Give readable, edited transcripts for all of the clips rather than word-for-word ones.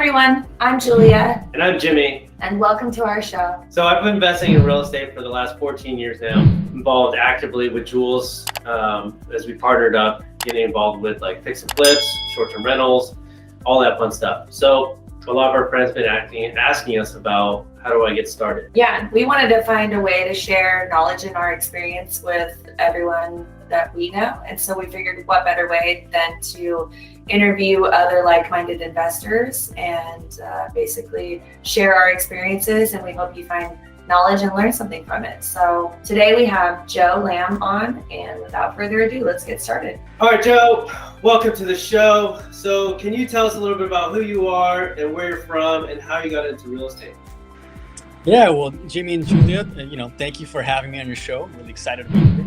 everyone, I'm Julia, And I'm Jimmy. and welcome to our show. So I've been investing in real estate for the last 14 years now. Involved actively with Jules as we partnered up, getting involved with like fix and flips, short-term rentals, all that fun stuff. So a lot of our friends have been asking us about how do I get started? Yeah, we wanted to find a way to share knowledge and our experience with everyone that we know. And so we figured what better way than to interview other like-minded investors and basically share our experiences, and we hope you find knowledge and learn something from it. So today we have Joe Lam on, and without further ado, let's get started. All right, Joe, welcome to the show. So can you tell us a little bit about who you are and where you're from and how you got into real estate? Yeah, well, Jimmy and Julia, thank you for having me on your show. I'm really excited to be here.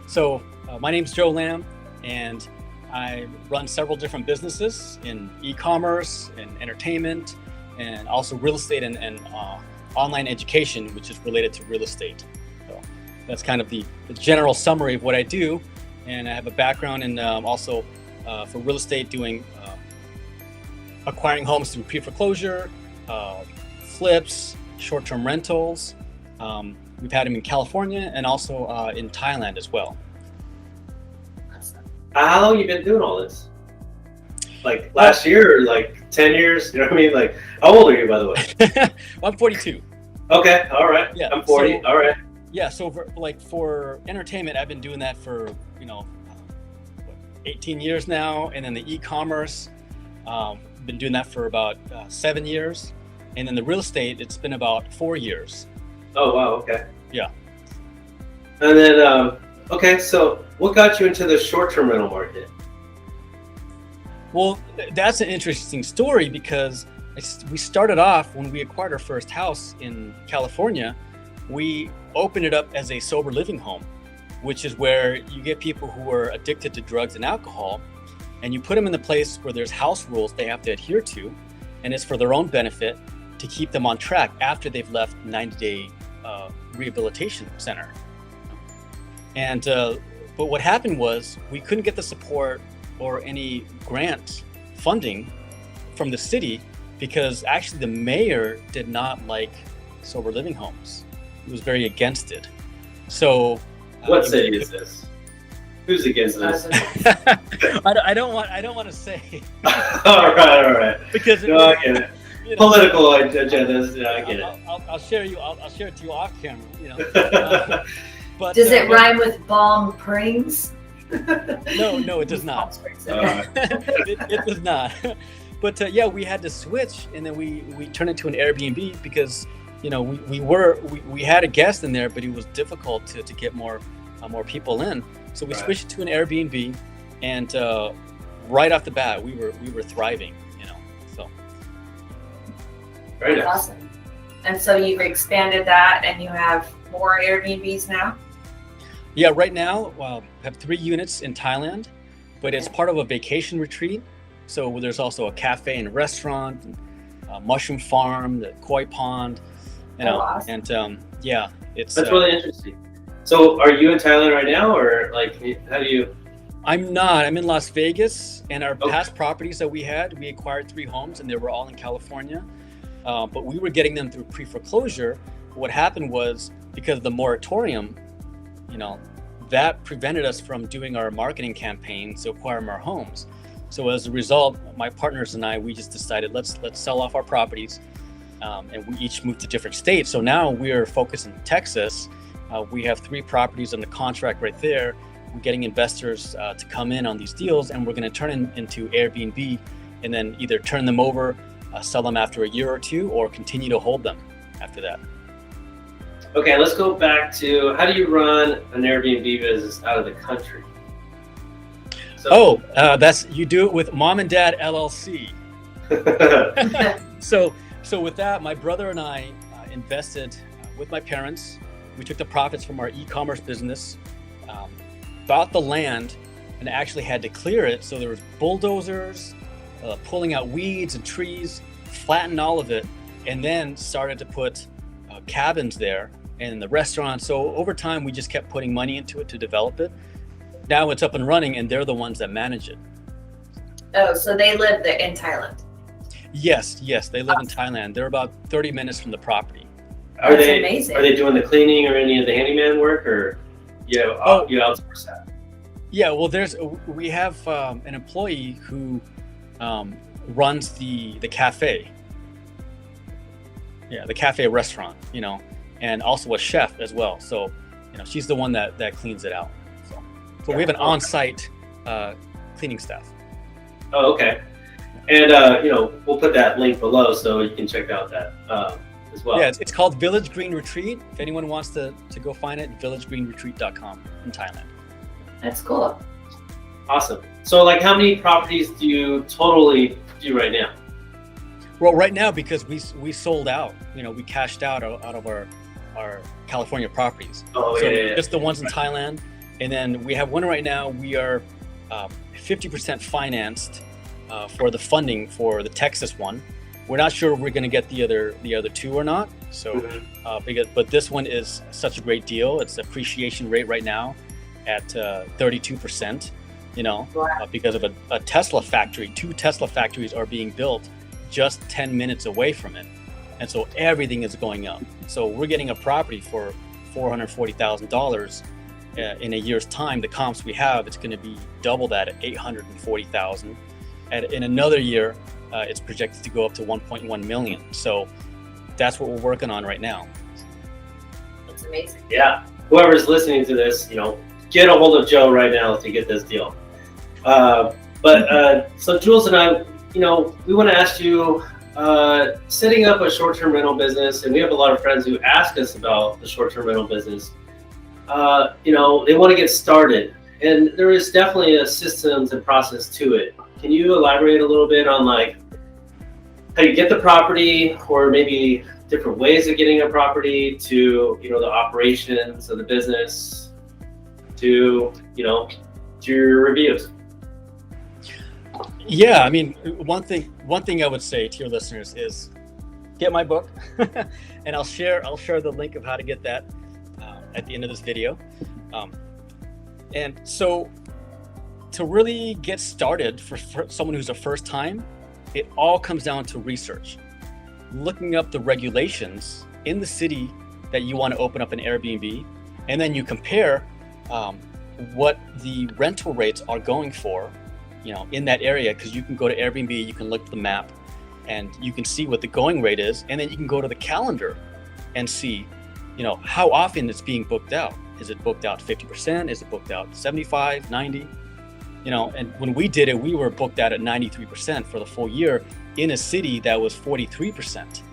So my name's Joe Lam, and I run several different businesses in e-commerce and entertainment, and also real estate and online education, which is related to real estate. So that's kind of the general summary of what I do. And I have a background in also for real estate, doing acquiring homes through pre-foreclosure, flips, short-term rentals. We've had them in California and also in Thailand as well. How long have you been doing all this? Like last year or like 10 years? You know what I mean? Like, how old are you, by the way? Well, I'm 42. Okay, all right. Yeah, I'm 40, so, all right. Yeah, so for entertainment, I've been doing that for, 18 years now. And then the e-commerce, been doing that for about 7 years. And then the real estate, it's been about 4 years. Oh, wow, okay. Yeah. And then, okay, so what got you into the short-term rental market? Well, that's an interesting story because we started off when we acquired our first house in California. We opened it up as a sober living home, which is where you get people who are addicted to drugs and alcohol, and you put them in the place where there's house rules they have to adhere to, and it's for their own benefit to keep them on track after they've left 90-day rehabilitation center. And but what happened was we couldn't get the support or any grant funding from the city because actually the mayor did not like sober living homes. He was very against it. So What city is this? Who's against this? I don't want to say. all right. Because no, I get it. Political agendas. Yeah, I get it. I'll share it to you off camera. But Does it rhyme with Balm Springs? No, it does not. It does not. But yeah, we had to switch, and then we turned it to an Airbnb because we had a guest in there, but it was difficult to get more people in. So we switched to an Airbnb, and right off the bat, we were thriving. So Very nice. Awesome. And so you've expanded that, and you have more Airbnbs now? yeah, right now I have 3 units in Thailand, but it's part of a vacation retreat. So there's also a cafe and restaurant, and a mushroom farm, the koi pond, Awesome. and yeah, it's That's really interesting. So are you in Thailand right now, or like how do you? I'm not. I'm in Las Vegas, and our past properties that we acquired 3 homes, and they were all in California. But we were getting them through pre-foreclosure. What happened was because of the moratorium, that prevented us from doing our marketing campaigns to acquire more homes. So as a result, my partners and I, we just decided let's sell off our properties, and we each moved to different states. So now we are focused in Texas. We have 3 properties under contract right there. We're getting investors to come in on these deals, and we're going to turn them into Airbnb, and then either turn them over, sell them after a year or 2, or continue to hold them after that. Okay, let's go back to how do you run an Airbnb business out of the country? So, that's you do it with Mom and Dad LLC. So with that, my brother and I invested with my parents. We took the profits from our e-commerce business, bought the land, and actually had to clear it. So there was bulldozers, pulling out weeds and trees, flattened all of it, and then started to put cabins there and the restaurant. So over time, we just kept putting money into it to develop it. Now it's up and running, and they're the ones that manage it. Oh, so they live there in Thailand. Yes, they live in Thailand. They're about 30 minutes from the property. Are That's they amazing. Are they doing the cleaning or any of the handyman work, or you outsource that? Yeah, well, we have an employee who runs the cafe. Yeah, the cafe restaurant, and also a chef as well. So, she's the one that cleans it out. So we have an on-site cleaning staff. Oh, okay. And we'll put that link below so you can check out that as well. Yeah, it's called Village Green Retreat. If anyone wants to go find it, villagegreenretreat.com in Thailand. That's cool. Awesome. So, like, how many properties do you totally do right now? Well, right now, because we sold out, we cashed out of our California properties. Oh, so yeah. Just the ones in Thailand. And then we have one right now. We are 50% financed for the funding for the Texas one. We're not sure if we're going to get the other two or not. So, but this one is such a great deal. It's appreciation rate right now at 32%. Because of a Tesla factory. 2 Tesla factories are being built just 10 minutes away from it, and so everything is going up. So we're getting a property for $440,000 in a year's time. The comps we have, it's going to be double that at $840,000, and in another year it's projected to go up to 1.1 million. So that's what we're working on right now. That's amazing. Yeah, whoever's listening to this, get a hold of Joe right now to get this deal. So Jules and I, we want to ask you, setting up a short-term rental business, and we have a lot of friends who ask us about the short-term rental business. They want to get started, and there is definitely a systems and process to it. Can you elaborate a little bit on like how you get the property, or maybe different ways of getting a property, to the operations of the business, to your reviews? Yeah, I mean, one thing I would say to your listeners is get my book, and I'll share the link of how to get that at the end of this video. And so to really get started for someone who's a first time, it all comes down to research, looking up the regulations in the city that you want to open up an Airbnb, and then you compare what the rental rates are going for in that area, because you can go to Airbnb, you can look at the map, and you can see what the going rate is, and then you can go to the calendar and see, how often it's being booked out. Is it booked out 50%? Is it booked out 75, 90? And when we did it, we were booked out at 93% for the full year in a city that was 43%.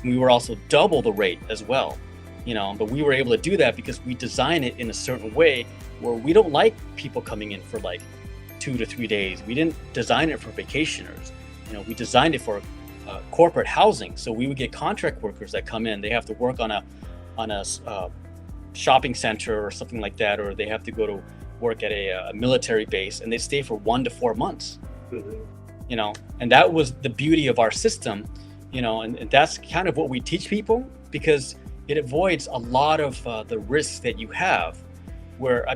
We were also double the rate as well, but we were able to do that because we design it in a certain way where we don't like people coming in for like 2 to 3 days. We didn't design it for vacationers. We designed it for corporate housing. So we would get contract workers that come in. They have to work on a shopping center or something like that, or they have to go to work at a military base, and they stay for 1 to 4 months. And that was the beauty of our system, and that's kind of what we teach people, because it avoids a lot of the risks that you have, where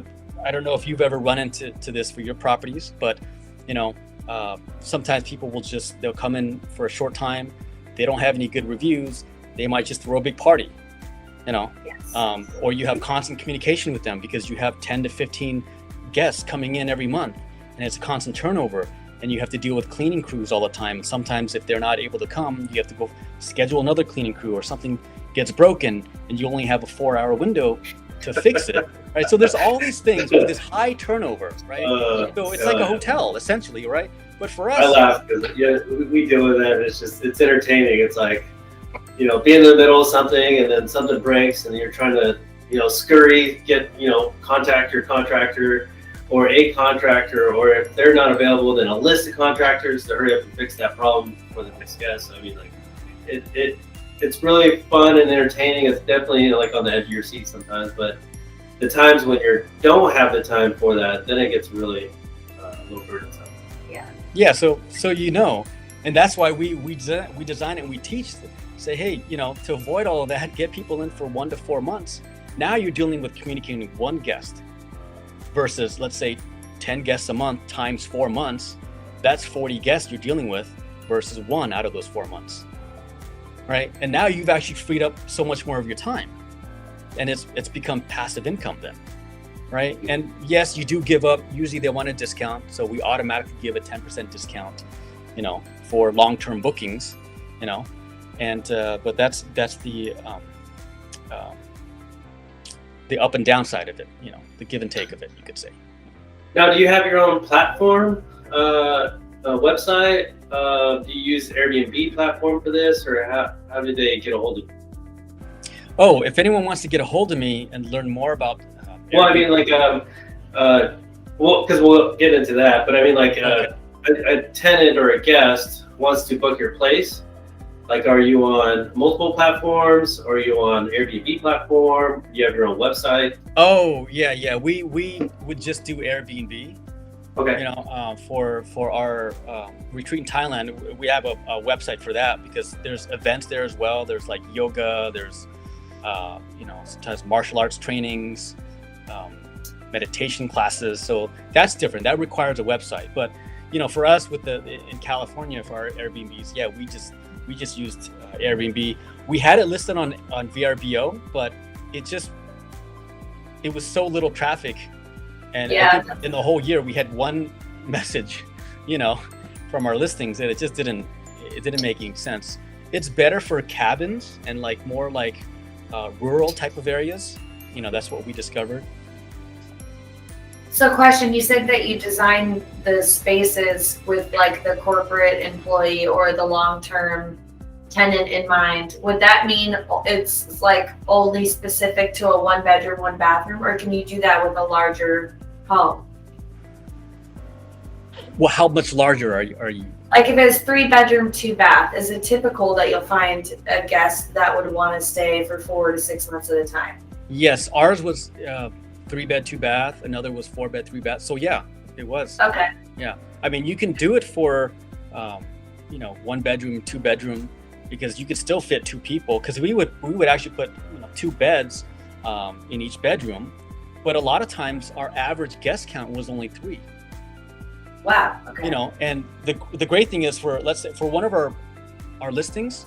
I don't know if you've ever run into this for your properties, but sometimes people they'll come in for a short time, they don't have any good reviews, they might just throw a big party, Yes. Or you have constant communication with them because you have 10 to 15 guests coming in every month, and it's a constant turnover, and you have to deal with cleaning crews all the time. And sometimes if they're not able to come, you have to go schedule another cleaning crew, or something gets broken and you only have a 4-hour window to fix it, right? So there's all these things with this high turnover, right? So it's like a hotel essentially, right? But for us, I laugh because we deal with that. It's entertaining. It's like, be in the middle of something, and then something breaks, and you're trying to, scurry, contact your contractor or a contractor, or if they're not available, then a list of contractors to hurry up and fix that problem for the next guest. I mean, like, it's really fun and entertaining. It's definitely like on the edge of your seat sometimes, but the times when you don't have the time for that, then it gets really a little burdensome. Yeah. So and that's why we design it and we teach. Say, hey, to avoid all of that, get people in for 1 to 4 months. Now you're dealing with communicating with one guest versus, let's say, 10 guests a month times 4 months. That's 40 guests you're dealing with. versus 1 out of those 4 months, right? And now you've actually freed up so much more of your time, and it's become passive income then, right? And yes, you do give up. Usually they want a discount, so we automatically give a 10% discount, for long-term bookings, and but that's the up and down side of it, the give and take of it, you could say. Now, do you have your own platform, website? Do you use Airbnb platform for this, or how did they get a hold of you? Oh, if anyone wants to get a hold of me and learn more about well, I mean, like, because we'll get into that, but I mean, like, okay. a tenant or a guest wants to book your place. Like, are you on multiple platforms? Or are you on Airbnb platform? Do you have your own website? Oh, yeah. We would just do Airbnb. Okay. For our retreat in Thailand, we have a website for that because there's events there as well. There's like yoga, there's sometimes martial arts trainings, meditation classes. So that's different. That requires a website. But for us in California for our Airbnbs, yeah, we just used Airbnb. We had it listed on VRBO, but it was so little traffic. And yeah. I think in the whole year we had one message, from our listings, and it just didn't make any sense. It's better for cabins and like more like rural type of areas. That's what we discovered. So question, you said that you design the spaces with like the corporate employee or the long-term tenant in mind. Would that mean it's like only specific to a 1-bedroom, 1-bathroom, or can you do that with a larger home? Well, how much larger are you? Like if it's 3-bedroom, 2-bath, is it typical that you'll find a guest that would want to stay for 4 to 6 months at a time? Yes, ours was 3-bed, 2-bath. Another was 4-bed, 3-bath. So yeah, it was. Okay. Yeah, I mean, you can do it for 1-bedroom, 2-bedroom, because you could still fit 2 people. Because we would actually put 2 beds in each bedroom, but a lot of times our average guest count was only 3. Wow. Okay. And the great thing is let's say for one of our listings,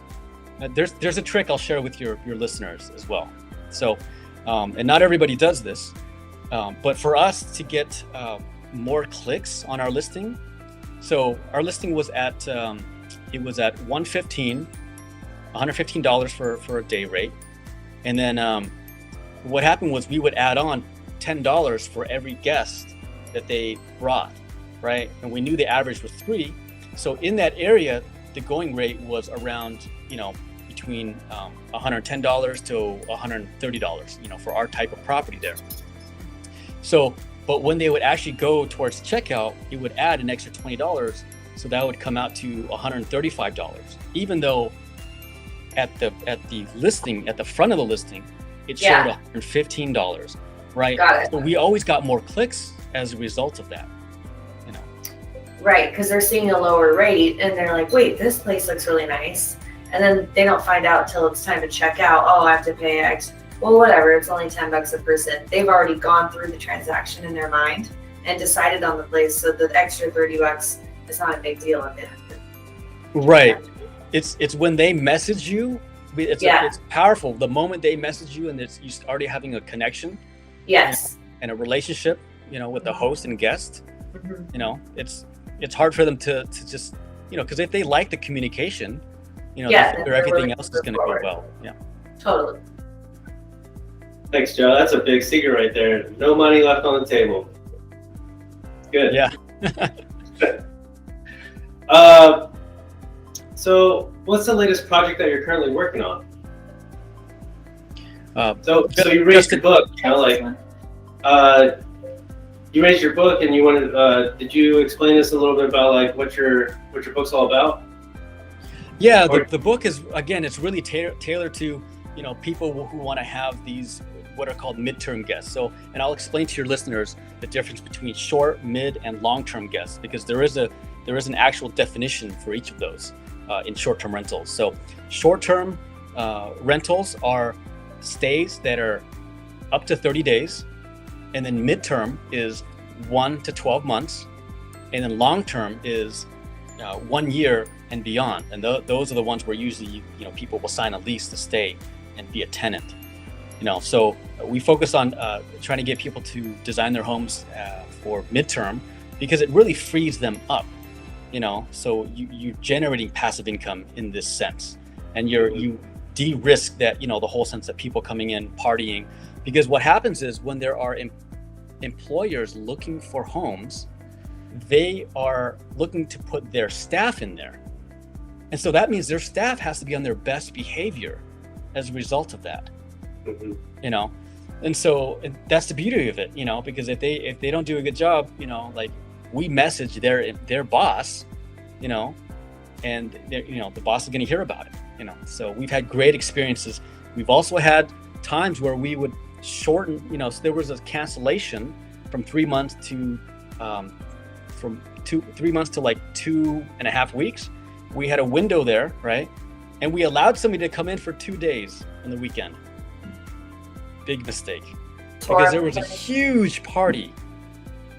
there's a trick I'll share with your listeners as well. So, and not everybody does this, but for us to get more clicks on our listing, so our listing was at $115 for a day rate, and then what happened was we would add on $10 for every guest that they brought. Right, and we knew the average was 3, so in that area, the going rate was around, between $110 to $130, for our type of property there. So, but when they would actually go towards checkout, it would add an extra $20, so that would come out to $135. Even though at the listing, at the front of the listing, it showed $115. Right, got it. So we always got more clicks as a result of that. Right, because they're seeing a lower rate and they're like, wait, this place looks really nice. And then they don't find out till it's time to check out. Oh, I have to pay X. Well, whatever, it's only $10 a person. They've already gone through the transaction in their mind and decided on the place. So the extra $30 is not a big deal if they have to. Right. It's when they message you, it's powerful. The moment they message you and you already having a connection. Yes. And a relationship, with the host and guest, mm-hmm. It's hard for them to just, because if they like the communication, they figure everything else is going to go well. Yeah. Totally. Thanks, Joe. That's a big secret right there. No money left on the table. Good. Yeah. So what's the latest project that you're currently working on? So you raised your book, you raised your book, and you wanted. Did you explain this a little bit about like what your book's all about? Yeah, the book is, again, it's really tailored to people who want to have these what are called midterm guests. So, and I'll explain to your listeners the difference between short, mid, and long-term guests, because there is an actual definition for each of those in short-term rentals. So, short-term rentals are stays that are up to 30 days. And then midterm is 1 to 12 months, and then long term is 1 year and beyond, and those are the ones where usually people will sign a lease to stay and be a tenant. So we focus on trying to get people to design their homes for midterm, because it really frees them up. So you're generating passive income in this sense, and you de-risk that the whole sense of people coming in partying, because what happens is when there are employers looking for homes, they are looking to put their staff in there, and so that means their staff has to be on their best behavior as a result of that. And so that's the beauty of it, because if they don't do a good job, like we message their boss, and the boss is going to hear about it, so we've had great experiences. We've also had times where we would shorten, so there was a cancellation from 3 months to from 3 months to like 2.5 weeks. We had a window there, right? And we allowed somebody to come in for 2 days on the weekend. Big mistake, because there was a huge party.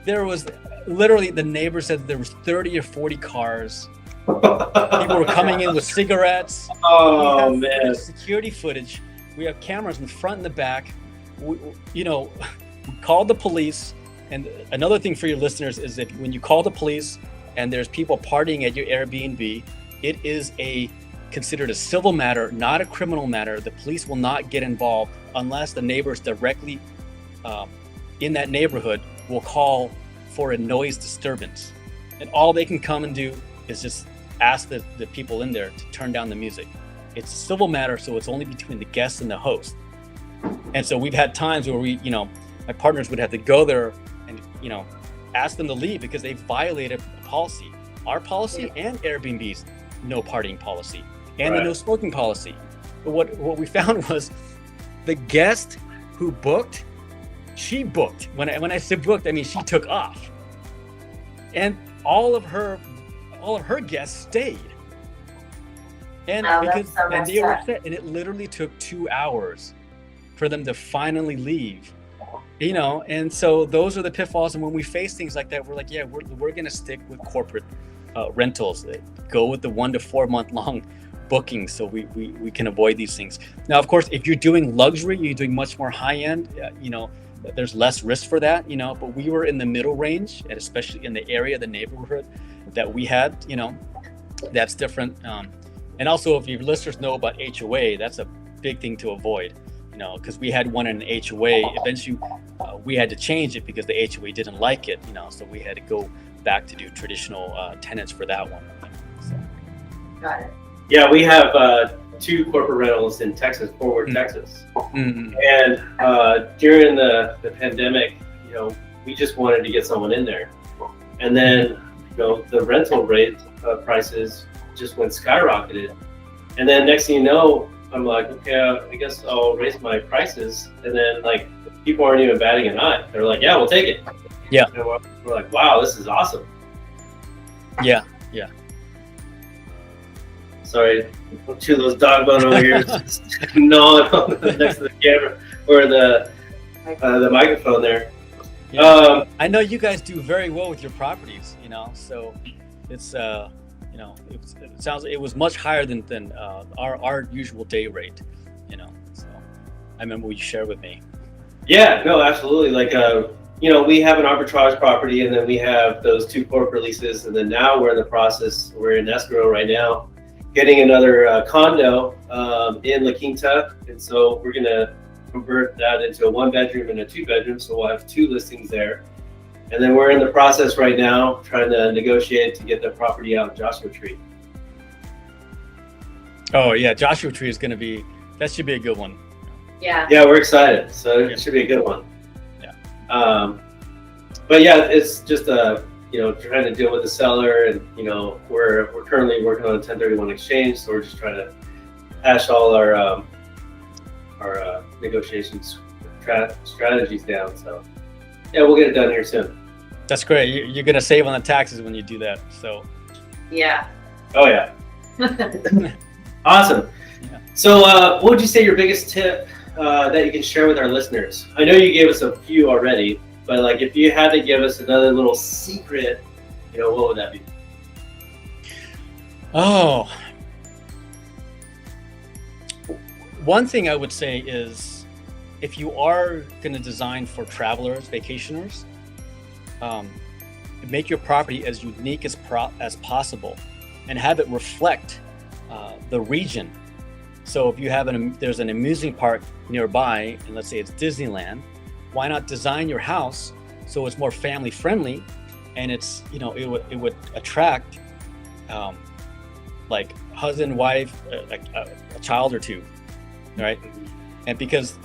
There was literally, the neighbor said there was 30 or 40 cars. People were coming in with cigarettes. Oh man! Security footage. We have cameras in the front and the back. We called the police. And another thing for your listeners is that when you call the police and there's people partying at your Airbnb, it is considered a civil matter, not a criminal matter. The police will not get involved unless the neighbors directly in that neighborhood will call for a noise disturbance. And all they can come and do is just ask the people in there to turn down the music. It's a civil matter, so it's only between the guest and the host. And so we've had times where my partners would have to go there and, ask them to leave because they violated the policy, our policy and Airbnb's no partying policy and the no smoking policy. But what we found was the guest who booked, she booked. When I say booked, I mean she took off, and all of her guests stayed. And and they were upset, and it literally took 2 hours for them to finally leave. And so those are the pitfalls. And when we face things like that, we're like, yeah, we're going to stick with corporate rentals. Go with the 1 to 4 month long bookings, so we can avoid these things. Now, of course, if you're doing luxury, you're doing much more high end, there's less risk for that, but we were in the middle range, and especially in the area, the neighborhood that we had, that's different. And also, if your listeners know about HOA, that's a big thing to avoid, because we had one in an HOA. Eventually, we had to change it because the HOA didn't like it, so we had to go back to do traditional tenants for that one. So. Got it. Yeah, we have 2 corporate rentals in Texas, Fort Worth, Texas. Mm-hmm. And during the pandemic, we just wanted to get someone in there. And then, the rental rate prices just went skyrocketed. And then next thing you know, I'm like, okay, I guess I'll raise my prices. And then like people aren't even batting an eye. They're like, yeah, we'll take it. Yeah. And we're like, wow, this is awesome. Yeah. Sorry, two of those dog bone over here gnawing next to the camera or the microphone there. Yeah. I know you guys do very well with your properties, so it's it was much higher than our usual day rate, so I remember what you shared with me. Yeah, no, absolutely. Like we have an arbitrage property, and then we have those 2 corporate leases, and then now we're in escrow right now, getting another condo in La Kingta, and so we're gonna convert that into a 1-bedroom and a 2-bedroom, so we'll have 2 listings there. And then we're in the process right now trying to negotiate to get the property out of Joshua Tree. Oh yeah, Joshua Tree is that should be a good one. Yeah. Yeah, we're excited, so it should be a good one. Yeah. But yeah, it's just trying to deal with the seller, and we're currently working on a 1031 exchange, so we're just trying to hash all our negotiations strategies down. So yeah, we'll get it done here soon. That's great. You're gonna save on the taxes when you do that. So yeah. Oh yeah. Awesome. Yeah. So what would you say your biggest tip that you can share with our listeners? I know you gave us a few already, but like if you had to give us another little secret, what would that be? Oh, one thing I would say is, if you are going to design for travelers, vacationers, make your property as unique as possible, and have it reflect the region. So if you have there's an amusement park nearby, and let's say it's Disneyland, why not design your house so it's more family friendly, and it's, you know, it would attract like husband, wife, a child or two, right? And because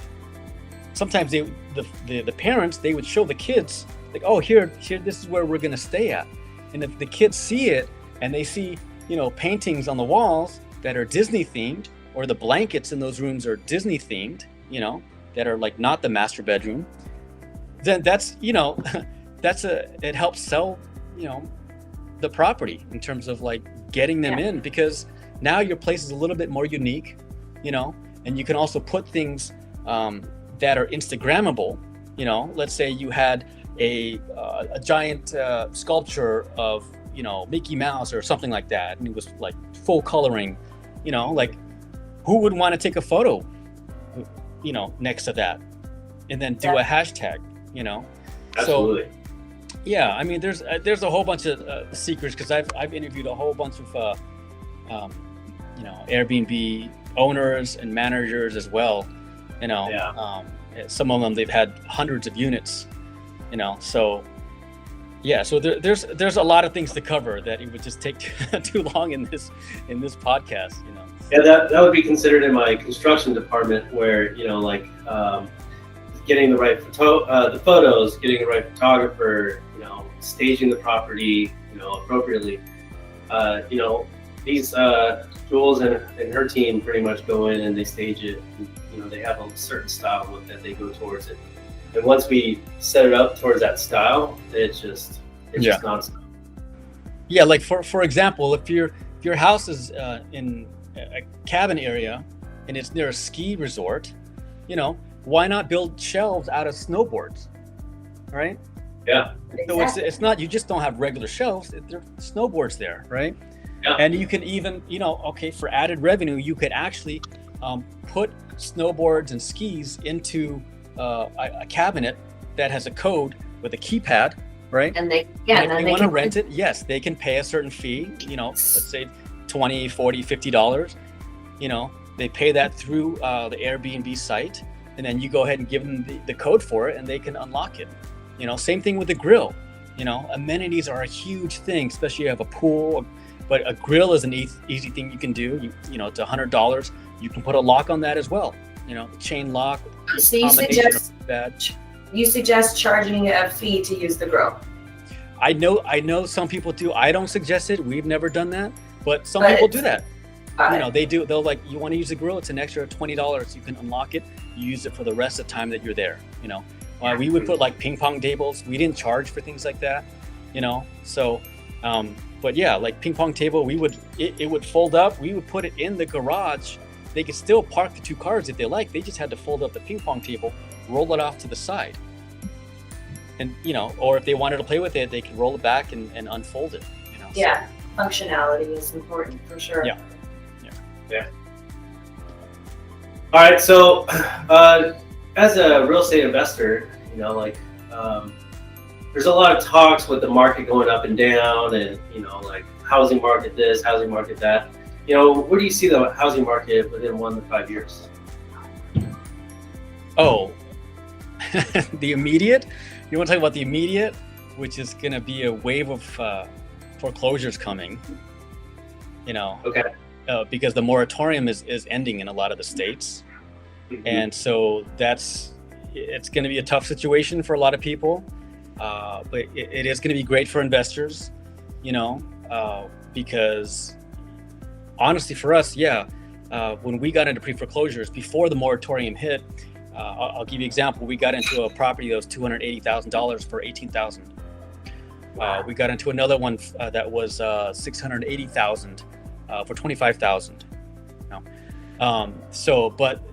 sometimes the parents, they would show the kids like, oh, here, this is where we're gonna stay at. And if the kids see it and they see, you know, paintings on the walls that are Disney themed, or the blankets in those rooms are Disney themed, you know, that are like not the master bedroom, then that's, you know, it helps sell, you know, the property in terms of like getting them in, because now your place is a little bit more unique, you know, and you can also put things that are Instagrammable. You know, let's say you had a giant sculpture of, you know, Mickey Mouse or something like that, and it was like full coloring, you know, like who would want to take a photo, you know, next to that, and then do a hashtag, you know? Absolutely. So, yeah, I mean, there's a whole bunch of secrets, because I've interviewed a whole bunch of you know, Airbnb owners and managers as well, you know. Some of them, they've had hundreds of units, you know. So yeah, so there's a lot of things to cover that it would just take too long in this podcast, you know. Yeah, that would be considered in my construction department, where, you know, like getting the right the photos, getting the right photographer, you know, staging the property, you know, appropriately. You know, these Jules and her team pretty much go in and they stage it. And, you know, they have a certain style look that they go towards it. And once we set it up towards that style, it's just nonstop. Yeah, like for example, if your house is in a cabin area and it's near a ski resort, you know, why not build shelves out of snowboards, right? Yeah. So it's not, you just don't have regular shelves, there are snowboards there, right? Yeah. And you can even, you know, okay, for added revenue, you could actually put snowboards and skis into a cabinet that has a code with a keypad, right? And if they want to rent it, yes, they can pay a certain fee, you know, let's say $20, $40, $50, you know, they pay that through the Airbnb site, and then you go ahead and give them the code for it and they can unlock it. You know, same thing with the grill. You know, amenities are a huge thing, especially if you have a pool, but a grill is an easy thing you can do. You know, it's $100. You can put a lock on that as well. You know, chain lock. So you suggest charging a fee to use the grill? I know some people do. I don't suggest it. We've never done that, but some people do that. You know, they do. They'll like, you want to use the grill? It's an extra $20. You can unlock it. You use it for the rest of the time that you're there. You know, we would put like ping pong tables. We didn't charge for things like that. You know, so. But yeah, like ping pong table, it would fold up. We would put it in the garage. They could still park the two cars if they like. They just had to fold up the ping pong table, roll it off to the side. And, you know, or if they wanted to play with it, they could roll it back and unfold it, you know. Yeah, so functionality is important for sure. Yeah. All right, so as a real estate investor, you know, like there's a lot of talks with the market going up and down, and, you know, like housing market this, housing market that. You know, where do you see the housing market within 1 to 5 years? Oh, the immediate? You want to talk about the immediate, which is going to be a wave of foreclosures coming, you know? Okay. Because the moratorium is ending in a lot of the states. Mm-hmm. And so it's going to be a tough situation for a lot of people. But it is going to be great for investors, you know, because honestly for us, when we got into pre-foreclosures before the moratorium hit, I'll give you an example. We got into a property that was $280,000 for $18,000. Wow. We got into another one that was $680,000 for $25,000. But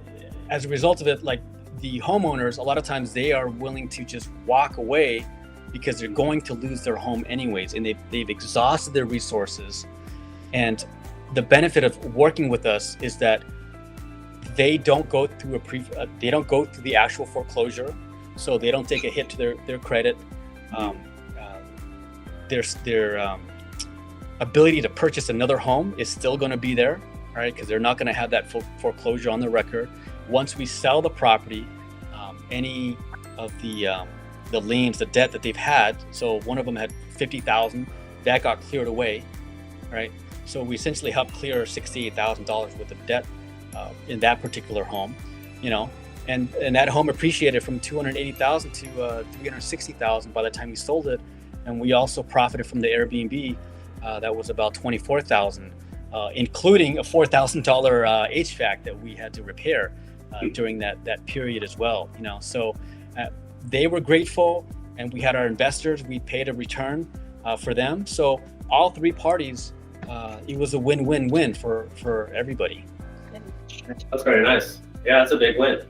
as a result of it, like the homeowners, a lot of times they are willing to just walk away because they're going to lose their home anyways, and they've exhausted their resources. And the benefit of working with us is that they don't go through they don't go through the actual foreclosure, so they don't take a hit to their credit. Their ability to purchase another home is still going to be there, right? Because they're not going to have that foreclosure on the record. Once we sell the property, any of the liens, the debt that they've had. So one of them had $50,000, that got cleared away, right? So we essentially helped clear $68,000 worth of debt in that particular home, you know, and that home appreciated from $280,000 to $360,000 by the time we sold it, and we also profited from the Airbnb. That was about $24,000, including a $4,000 HVAC that we had to repair during that period as well, you know. So they were grateful, and we had our investors. We paid a return for them. So all three parties, it was a win-win-win for everybody. That's very nice. Yeah, that's a big win.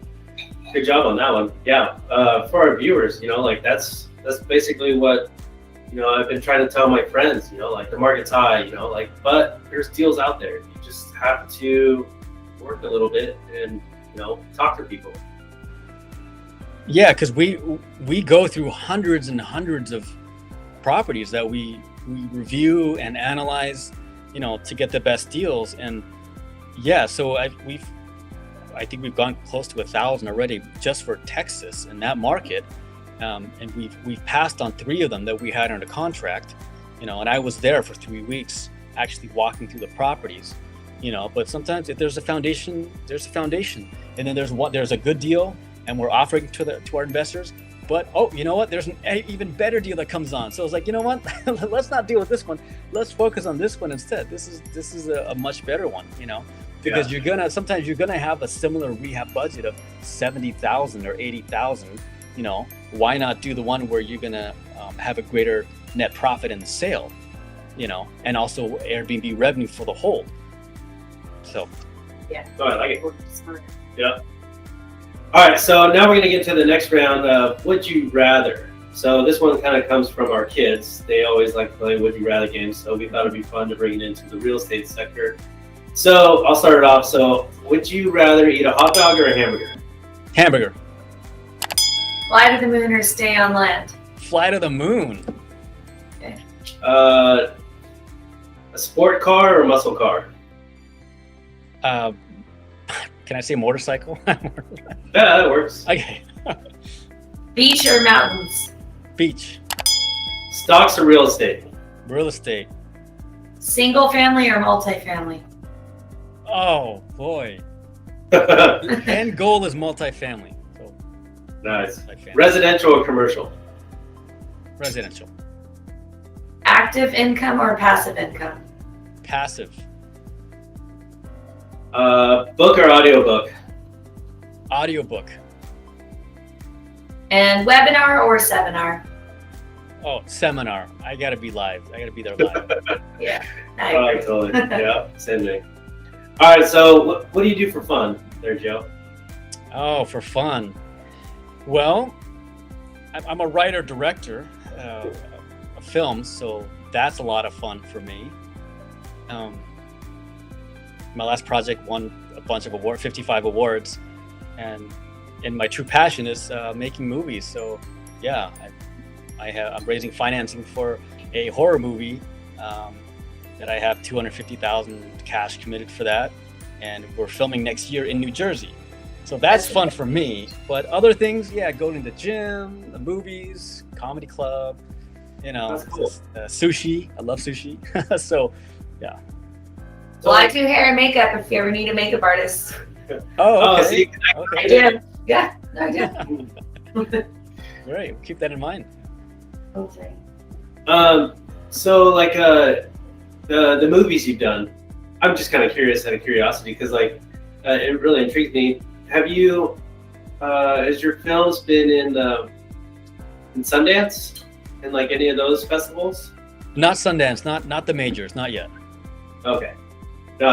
Good job on that one. Yeah, for our viewers, you know, like that's basically what, you know, I've been trying to tell my friends, you know, like the market's high, you know, like, but there's deals out there. You just have to work a little bit and, you know, talk to people. Yeah, because we go through hundreds and hundreds of properties that we review and analyze, you know, to get the best deals. And yeah, so I think we've gone close to 1,000 already just for Texas in that market. And we've passed on 3 of them that we had under contract, you know, and I was there for 3 weeks actually walking through the properties, you know. But sometimes if there's a foundation, there's a foundation, and then there's a good deal and we're offering to our investors, but oh, you know what, there's an even better deal that comes on. So I was like, you know what, let's not deal with this one, let's focus on this one instead. This is a much better one, you know, because sometimes you're gonna have a similar rehab budget of $70,000 or $80,000. You know, why not do the one where you're gonna have a greater net profit in the sale, you know, and also Airbnb revenue for the whole. So yeah, oh, I like it. Yeah. All right, so now we're gonna get to the next round of Would You Rather. So this one kind of comes from our kids. They always like to play Would You Rather games, so we thought it'd be fun to bring it into the real estate sector. So I'll start it off. So would you rather eat a hot dog or a hamburger? Hamburger. Fly to the moon or stay on land? Fly to the moon. Okay. A sport car or a muscle car? Can I say motorcycle? Yeah, that works. Okay. Beach or mountains? Beach. Stocks or real estate? Real estate. Single family or multifamily? Oh boy. The end goal is multifamily. So Nice. multifamily. Residential or commercial? Residential. Active income or passive income? Passive. Book or audiobook? Audiobook. And webinar or seminar? Oh, seminar. I gotta be live. I gotta be there live. Yeah, I Oh, agree. totally. Yeah, same thing. All right, so what do you do for fun there, Joe? Oh, for fun. Well, I'm a writer-director of films, so that's a lot of fun for me. My last project won a bunch of awards, 55 awards, and my true passion is making movies. So, yeah, I'm raising financing for a horror movie that I have $250,000 cash committed for that, and we're filming next year in New Jersey. So that's fun for me. But other things, yeah, going to the gym, the movies, comedy club, you know, Cool. sushi. I love sushi. So, yeah. Well, I do hair and makeup if you ever need a makeup artist. Oh, okay. see, Okay. I do. Yeah, I do. Great. Keep that in mind. Okay. So like the movies you've done, I'm just kind of curious out of curiosity because like it really intrigued me. Have you has your films been in Sundance and like any of those festivals? Not Sundance, not the majors, not yet. Okay. No,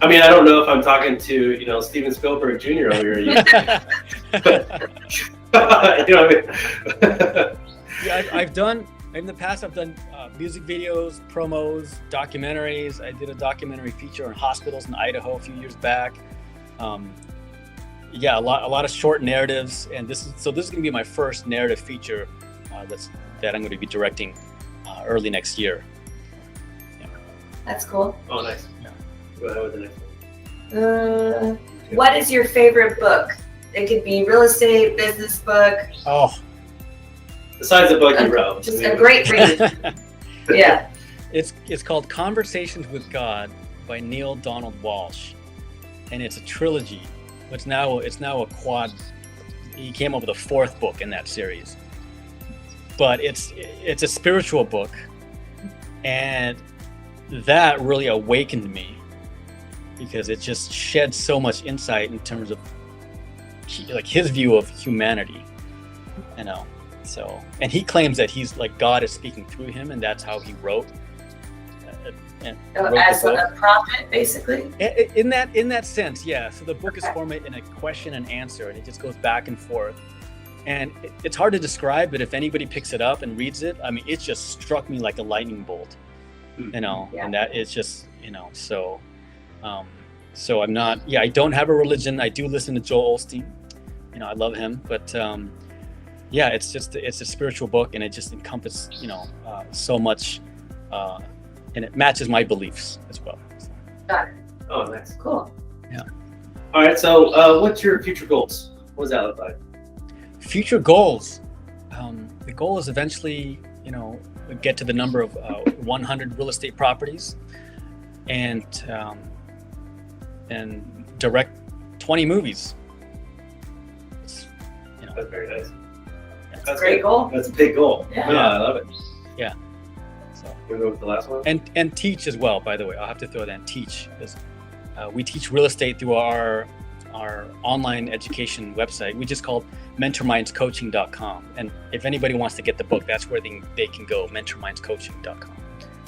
I mean I don't know if I'm talking to Steven Spielberg Jr. over here. You know what I mean? Yeah, I've done In the past, I've done music videos, promos, documentaries. I did a documentary feature on hospitals in Idaho a few years back. Yeah, a lot of short narratives, and this is going to be my first narrative feature that I'm going to be directing early next year. Yeah. That's cool. Oh, nice. Yeah. Go ahead with the next one. What is your favorite book? It could be real estate, business book. Oh, Besides the book you wrote. Just a great read. Yeah. It's called Conversations with God by Neil Donald Walsh, and it's a trilogy. It's now a quad. He came up with a fourth book in that series, but it's a spiritual book, and that really awakened me because it just sheds so much insight in terms of like his view of humanity, you know. So, and he claims that he's like God is speaking through him, and that's how he wrote. As a prophet, basically. In that sense, yeah. So the book is formed in a question and answer, and it just goes back and forth. And it's hard to describe, but if anybody picks it up and reads it, I mean, it just struck me like a lightning bolt, you know. Yeah. And that is just, you know. So I'm not. Yeah, I don't have a religion. I do listen to Joel Osteen. You know, I love him, but. Yeah, it's a spiritual book, and it just encompasses, you know, so much, and it matches my beliefs as well. So. Got it. Oh, nice. Cool. Yeah. All right. So, what's your future goals? What does that look like? Future goals. The goal is eventually, you know, get to the number of 100 real estate properties, and direct 20 movies. You know. That's very nice. That's a great goal. That's a big goal. Yeah. I love it. Yeah. So we'll go with the last one. And teach as well, by the way. I'll have to throw that in teach, because we teach real estate through our online education website. We just called mentormindscoaching.com. And if anybody wants to get the book, that's where they can go, mentormindscoaching.com.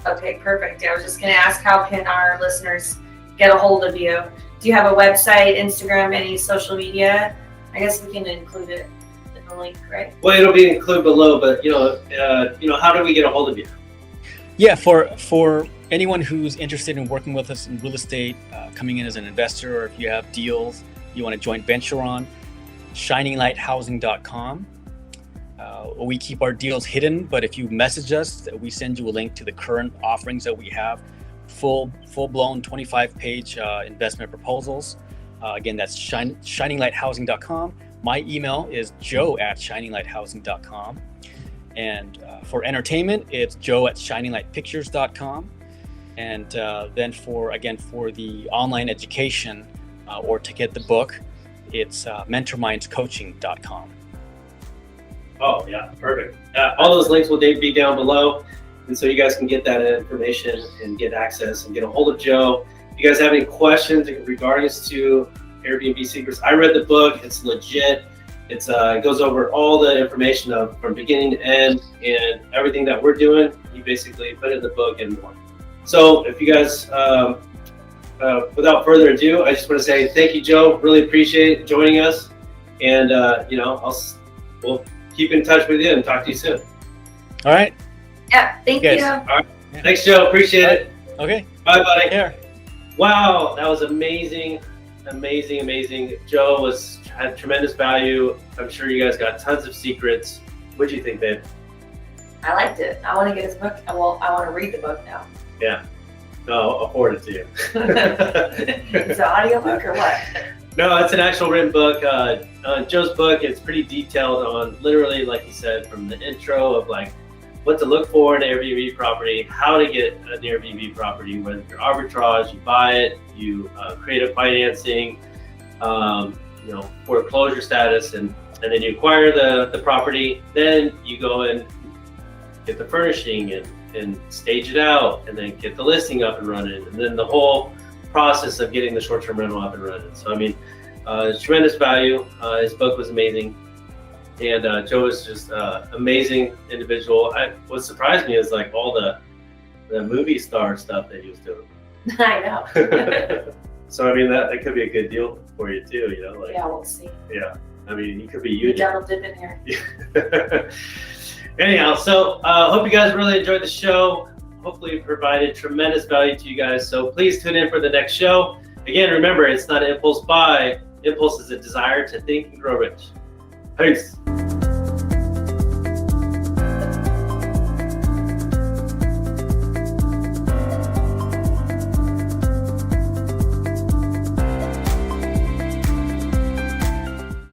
Okay, perfect. I was just going to ask, how can our listeners get a hold of you? Do you have a website, Instagram, any social media? I guess we can include it. Link, right? Well, it'll be included below, but you know, how do we get a hold of you? Yeah, for anyone who's interested in working with us in real estate, coming in as an investor, or if you have deals you want to joint venture on, shininglighthousing.com. We keep our deals hidden, but if you message us, we send you a link to the current offerings that we have, full-blown 25-page investment proposals. Again, that's shininglighthousing.com. My email is joe@shininglighthousing.com. And for entertainment, it's joe@shininglightpictures.com. And then for the online education or to get the book, it's mentormindscoaching.com. Oh, yeah, perfect. All those links will be down below. And so you guys can get that information and get access and get a hold of Joe. If you guys have any questions regarding to Airbnb Secrets, I read the book. It's legit. It goes over all the information from beginning to end, and everything that we're doing. You basically put in the book and more. So if you guys, without further ado, I just want to say thank you, Joe. Really appreciate joining us, and we'll keep in touch with you and talk to you soon. All right. Yeah. Thank you. All right. Thanks, Joe. Appreciate it. Okay. Bye, buddy. Take care. Wow, that was amazing. Joe had tremendous value. I'm sure you guys got tons of secrets. What do you think, babe? I liked it. I want to get his book. I want to read the book now. Yeah. No, I'll forward it to you. It's an audiobook or what? No, it's an actual written book. Joe's book, it's pretty detailed on literally, like he said, from the intro of like what to look for in an Airbnb property, how to get an Airbnb property, whether you're arbitrage, you buy it, you create a financing, foreclosure status, and then you acquire the property. Then you go and get the furnishing and stage it out, and then get the listing up and running, and then the whole process of getting the short-term rental up and running. So I mean, tremendous value. His book was amazing. And Joe is just amazing individual. What surprised me is like all the movie star stuff that he was doing. I know. So I mean that could be a good deal for you too, Yeah, we'll see. Yeah, I mean he could be you. Double dip in here. Anyhow, so hope you guys really enjoyed the show. Hopefully it provided tremendous value to you guys. So please tune in for the next show. Again, remember, it's not an impulse buy. Impulse is a desire to think and grow rich. Peace.